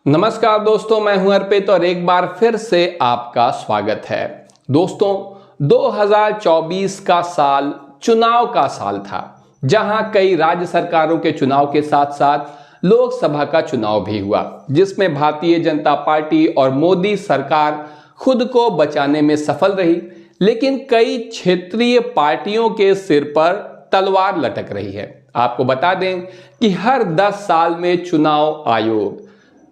नमस्कार दोस्तों, मैं हूं अर्पित और एक बार फिर से आपका स्वागत है। दोस्तों, 2024 का साल चुनाव का साल था, जहां कई राज्य सरकारों के चुनाव के साथ साथ लोकसभा का चुनाव भी हुआ, जिसमें भारतीय जनता पार्टी और मोदी सरकार खुद को बचाने में सफल रही, लेकिन कई क्षेत्रीय पार्टियों के सिर पर तलवार लटक रही है। आपको बता दें कि हर 10 साल में चुनाव आयोग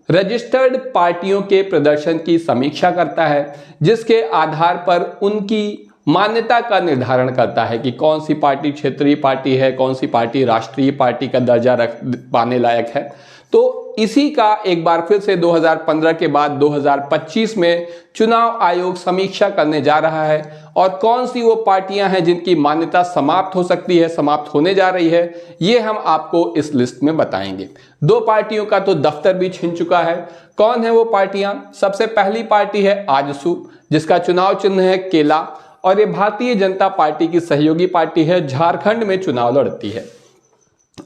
रजिस्टर्ड पार्टियों के प्रदर्शन की समीक्षा करता है, जिसके आधार पर उनकी मान्यता का निर्धारण करता है कि कौन सी पार्टी क्षेत्रीय पार्टी है, कौन सी पार्टी राष्ट्रीय पार्टी का दर्जा पाने लायक है। तो इसी का एक बार फिर से 2015 के बाद 2025 में चुनाव आयोग समीक्षा करने जा रहा है और कौन सी वो पार्टियां हैं जिनकी मान्यता समाप्त हो सकती है, समाप्त होने जा रही है, ये हम आपको इस लिस्ट में बताएंगे। 2 पार्टियों का तो दफ्तर भी छिन चुका है। कौन है वो पार्टियां? सबसे पहली पार्टी है आजसू, जिसका चुनाव चिन्ह है केला, और ये भारतीय जनता पार्टी की सहयोगी पार्टी है, झारखंड में चुनाव लड़ती है।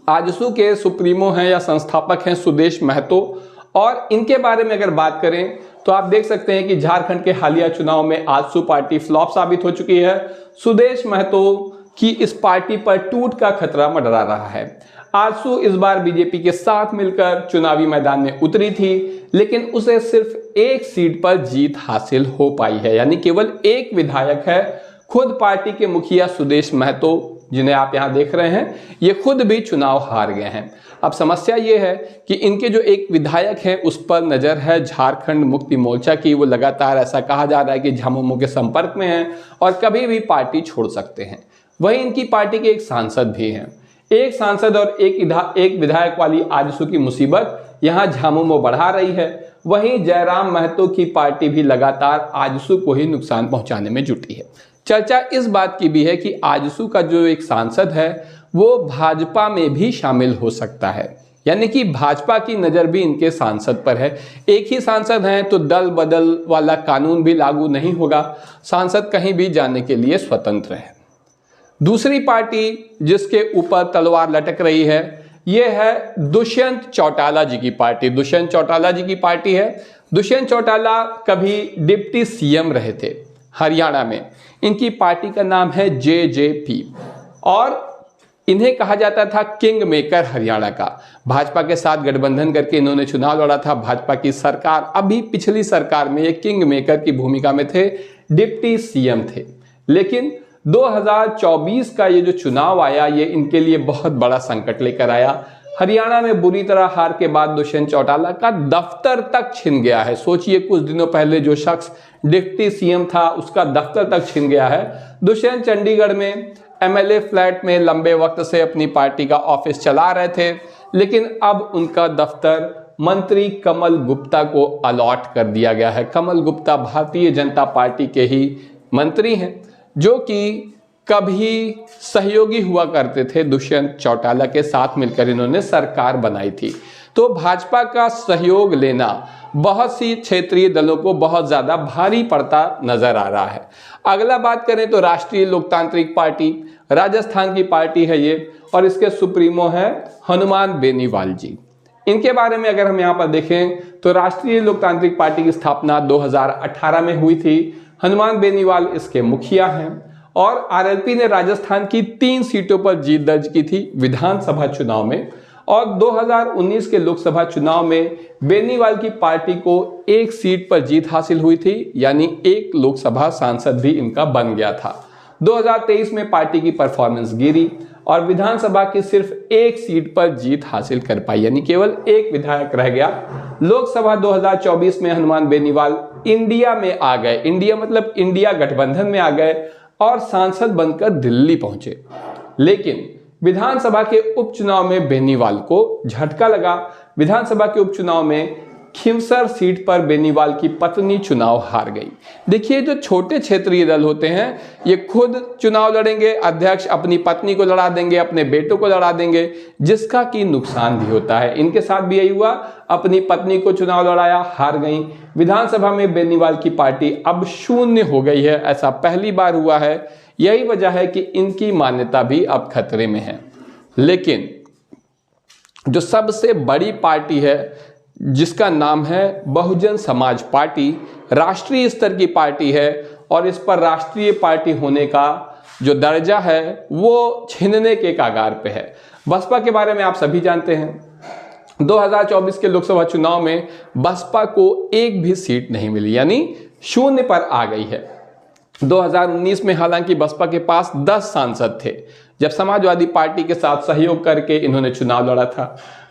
आजसू के सुप्रीमो हैं या संस्थापक हैं सुदेश महतो, और इनके बारे में अगर बात करें तो आप देख सकते हैं कि झारखंड के हालिया चुनाव में आजसू पार्टी फ्लॉप साबित हो चुकी है। सुदेश महतो की इस पार्टी पर टूट का खतरा मंडरा रहा है। आजसू इस बार बीजेपी के साथ मिलकर चुनावी मैदान में उतरी थी, लेकिन उसे सिर्फ एक सीट पर जीत हासिल हो पाई है, यानी केवल एक विधायक है। खुद पार्टी के मुखिया सुदेश महतो, जिन्हें आप यहां देख रहे हैं, ये खुद भी चुनाव हार गए हैं। अब समस्या ये है कि इनके जो एक विधायक है उस पर नजर है झारखंड मुक्ति मोर्चा की। वो लगातार ऐसा कहा जा रहा है कि झामुमो के संपर्क में है और कभी भी पार्टी छोड़ सकते हैं। वहीं इनकी पार्टी के एक सांसद भी हैं। एक सांसद और एक विधायक वाली आजसू की मुसीबत यहां झामुमो बढ़ा रही है। वहीं जयराम महतो की पार्टी भी लगातार आजसू को ही नुकसान पहुंचाने में जुटी है। चर्चा इस बात की भी है कि आजसू का जो एक सांसद है वो भाजपा में भी शामिल हो सकता है, यानी कि भाजपा की नज़र भी इनके सांसद पर है। एक ही सांसद हैं तो दल बदल वाला कानून भी लागू नहीं होगा, सांसद कहीं भी जाने के लिए स्वतंत्र है। दूसरी पार्टी जिसके ऊपर तलवार लटक रही है ये है दुष्यंत चौटाला जी की पार्टी। दुष्यंत चौटाला जी की पार्टी है। दुष्यंत चौटाला कभी डिप्टी सीएम रहे थे हरियाणा में। इनकी पार्टी का नाम है जेजेपी और इन्हें कहा जाता था किंग मेकर हरियाणा का। भाजपा के साथ गठबंधन करके इन्होंने चुनाव लड़ा था। भाजपा की सरकार, अभी पिछली सरकार में ये किंग मेकर की भूमिका में थे, डिप्टी सीएम थे। लेकिन 2024 का ये जो चुनाव आया ये इनके लिए बहुत बड़ा संकट लेकर आया। हरियाणा में बुरी तरह हार के बाद दुष्यंत चौटाला का दफ्तर तक छिन गया है। सोचिए, कुछ दिनों पहले जो शख्स डिप्टी सीएम था उसका दफ्तर तक छिन गया है। दुष्यंत चंडीगढ़ में एमएलए फ्लैट में लंबे वक्त से अपनी पार्टी का ऑफिस चला रहे थे, लेकिन अब उनका दफ्तर मंत्री कमल गुप्ता को अलॉट कर दिया गया है। कमल गुप्ता भारतीय जनता पार्टी के ही मंत्री हैं, जो कि कभी सहयोगी हुआ करते थे दुष्यंत चौटाला के साथ मिलकर इन्होंने सरकार बनाई थी। तो भाजपा का सहयोग लेना बहुत सी क्षेत्रीय दलों को बहुत ज़्यादा भारी पड़ता नजर आ रहा है। अगला बात करें तो राष्ट्रीय लोकतांत्रिक पार्टी, राजस्थान की पार्टी है ये, और इसके सुप्रीमो हैं हनुमान बेनीवाल जी। इनके बारे में अगर हम यहाँ पर देखें तो राष्ट्रीय लोकतांत्रिक पार्टी की स्थापना 2018 में हुई थी। हनुमान बेनीवाल इसके मुखिया हैं और आरएलपी ने राजस्थान की 3 सीटों पर जीत दर्ज की थी विधानसभा चुनाव में, और 2019 के लोकसभा चुनाव में बेनीवाल की पार्टी को 1 सीट पर जीत हासिल हुई थी, यानी 1 लोकसभा सांसद भी इनका बन गया था। 2023 में पार्टी की परफॉर्मेंस गिरी और विधानसभा की सिर्फ 1 सीट पर जीत हासिल कर पाई, यानी केवल 1 विधायक रह गया। लोकसभा 2024 में हनुमान बेनीवाल इंडिया में आ गए, इंडिया मतलब इंडिया गठबंधन में आ गए और सांसद बनकर दिल्ली पहुंचे। लेकिन विधानसभा के उपचुनाव में बेनीवाल को झटका लगा। विधानसभा के उपचुनाव में खिमसर सीट पर बेनीवाल की पत्नी चुनाव हार गई। देखिए, जो छोटे क्षेत्रीय दल होते हैं ये खुद चुनाव लड़ेंगे, अध्यक्ष अपनी पत्नी को लड़ा देंगे, अपने बेटों को लड़ा देंगे, जिसका कि नुकसान भी होता है। इनके साथ भी यही हुआ, अपनी पत्नी को चुनाव लड़ाया, हार गई। विधानसभा में बेनीवाल की पार्टी अब शून्य हो गई है, ऐसा पहली बार हुआ है। यही वजह है कि इनकी मान्यता भी अब खतरे में है। लेकिन जो सबसे बड़ी पार्टी है जिसका नाम है बहुजन समाज पार्टी, राष्ट्रीय स्तर की पार्टी है और इस पर राष्ट्रीय पार्टी होने का जो दर्जा है वो छीनने के कगार पे है। बसपा के बारे में आप सभी जानते हैं 2024 के लोकसभा चुनाव में बसपा को एक भी सीट नहीं मिली, यानी शून्य पर आ गई है। 2019 में हालांकि बसपा के पास 10 सांसद थे जब समाजवादी पार्टी के साथ सहयोग करके इन्होंने चुनाव लड़ा था।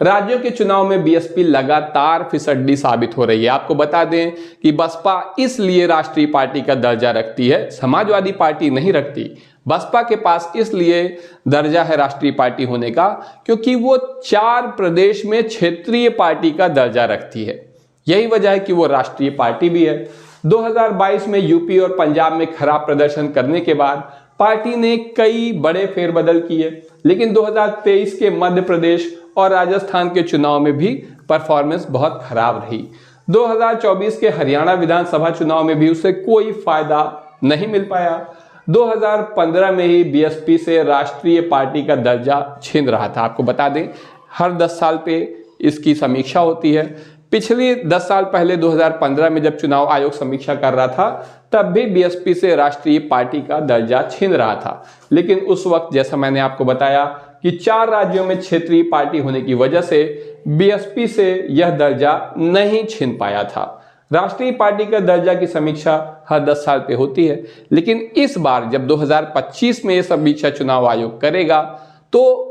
राज्यों के चुनाव में बीएसपी लगातार फिसड्डी साबित हो रही है। आपको बता दें कि बसपा इसलिए राष्ट्रीय पार्टी का दर्जा रखती है, समाजवादी पार्टी नहीं रखती। बसपा के पास इसलिए दर्जा है राष्ट्रीय पार्टी होने का क्योंकि वो 4 प्रदेश में क्षेत्रीय पार्टी का दर्जा रखती है। यही वजह है कि वो राष्ट्रीय पार्टी भी है। 2022 में यूपी और पंजाब में खराब प्रदर्शन करने के बाद पार्टी ने कई बड़े फेरबदल किए, लेकिन 2023 के मध्य प्रदेश और राजस्थान के चुनाव में भी परफॉर्मेंस बहुत खराब रही। 2024 के हरियाणा विधानसभा चुनाव में भी उसे कोई फायदा नहीं मिल पाया। 2015 में ही बीएसपी से राष्ट्रीय पार्टी का दर्जा छीन रहा था। आपको बता दें हर 10 साल पे इसकी समीक्षा होती है। पिछले 10 साल पहले 2015 में जब चुनाव आयोग समीक्षा कर रहा था तब भी बीएसपी से राष्ट्रीय पार्टी का दर्जा छीन रहा था, लेकिन उस वक्त जैसा मैंने आपको बताया कि 4 राज्यों में क्षेत्रीय पार्टी होने की वजह से बीएसपी से यह दर्जा नहीं छीन पाया था। राष्ट्रीय पार्टी का दर्जा की समीक्षा हर 10 साल पे होती है, लेकिन इस बार जब 2025 में यह समीक्षा चुनाव आयोग करेगा तो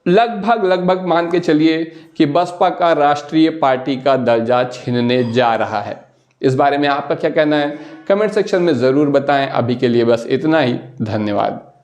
लगभग मान के चलिए कि बसपा का राष्ट्रीय पार्टी का दर्जा छीनने जा रहा है। इस बारे में आपका क्या कहना है कमेंट सेक्शन में ज़रूर बताएं। अभी के लिए बस इतना ही, धन्यवाद।